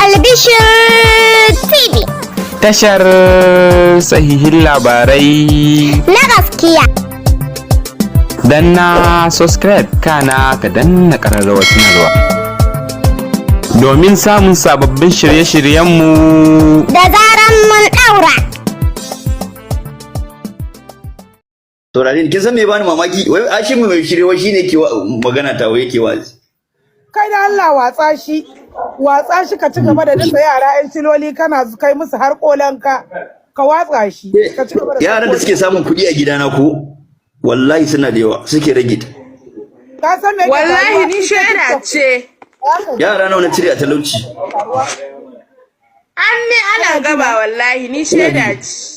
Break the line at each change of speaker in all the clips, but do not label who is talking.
Albishir TV.
Tashar sahihin labarai
na gaskiya.
Danna subscribe kana ka danna ƙararrawar sanarwa domin samun sababbin shirye-shiryenmu
da zaran mun ɗaura.
Saurari kin san me bani mamaki wai Ashim mai shirewa shine ke magana ta wai yake wazi.
Kai da Allah watsa shi ka ci gaba da dasa yara yan siloli kana kai musu har kolanka ka watsa shi ka ci gaba da
yaran da suke samun kuɗi a gidana ko wallahi suna da yawa suke rage ta.
Ka san me
wallahi ni shaida ce
yara nawa na cire a talauci
an ne ana gaba wallahi ni shaida ce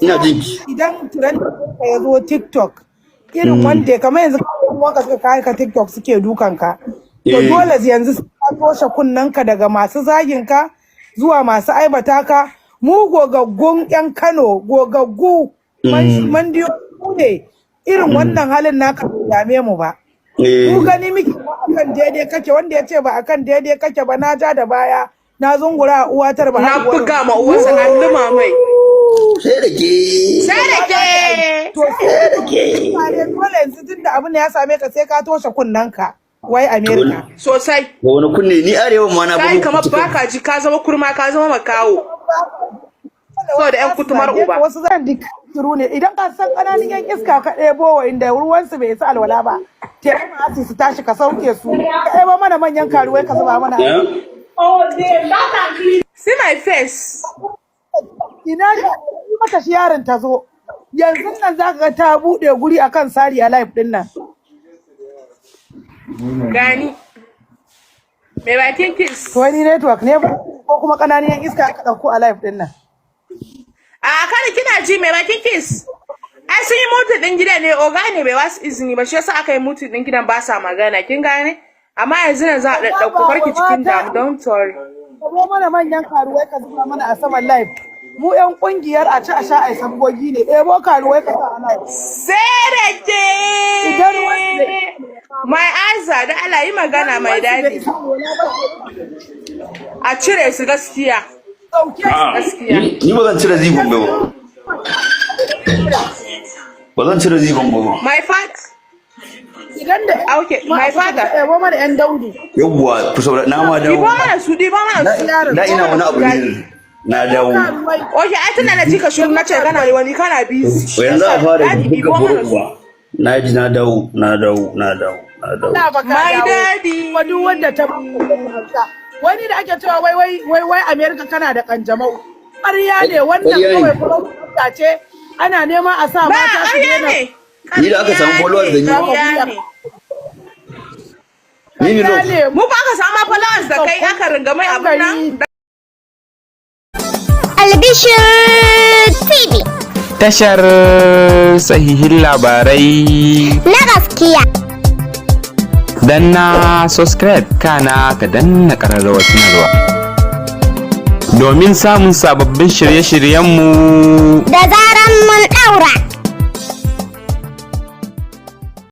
ina jinki.
Idan turan ya zo TikTok irin wanda kamar yanzu wanda suka kai ka TikTok suke dukanka to dole yanzu ka toshe kunnanka daga masu zagin ka zuwa masu aibata ka. Mu gogaggun yan Kano gogaggu mandiyo ne irin wannan halin naka dame mu ba. Mu gani miki akan daidai kake wanda yace ba akan daidai kake ba na ja da baya na zungura uwatar ba
na buga ma uwarsa na luma mai
sai da ke
to sai da ke dole yanzu tunda abin da ya same ka sai ka toshe kunnanka wai America
sosai
wani kunne ni arewa ma na
kai kamar baka ji ka zama kurma ka zama makawo so da yan kutumar uba
wasu zan dik turu ne idan ka san kananan yan iska ka ɗebo wa inda ruwan su bai isa alwala ba te ma su tashi ka sauke su ka ɗebo mana manyan karuwai ka zuba mana
see my face
ina da mata shi yaron ta zo yanzu nan zaka ga ta bude guri akan sari a live din nan
gani me bakin kiss
to wani network ne ko kuma kananan iska ka dauko a live din nan
a kana kina ji me bakin kiss ai sun yi mutu din gidan ne oga ne bai wasu izini ba shi yasa aka yi mutu din gidan ba sa magana kin gane amma yanzu nan za a dauko karki cikin damu don't worry
ko mana manyan karuwai ka zuba mana a saman live mu yan kungiyar a ci a sha ai sabgogi ne ɗebo karuwai ka sa a live
serete mai aza da Allah yi magana mai dadi a cire su gaskiya gaskiya
ni ba zan cire zigon ba ba zan cire zigon ba
my fat
idan da
okay my father
ɗebo mana yan daudu
yawwa ku saboda na ma dawo
dibo mana su
da ina wani abu ne na dawo
okay ai tunda na ji ka shiru na ce kana wani kana busy
yanzu a fara buga gurwa na ji na dawo
my daddy
duk wanda ta wani da ake cewa wai America kana da kanjamau ƙarya ne wannan kawai kuma ce ana nema a sa mata su ne
ni da aka samu followers da ni
mu ba aka samu followers da kai aka ringa mai abun nan
Albishir TV.
tashar sahihin labarai
na gaskiya.
danna subscribe kana ka danna ƙararrawar sanarwa domin samun sababbin shirye-shiryenmu
Da zaran mun ɗaura.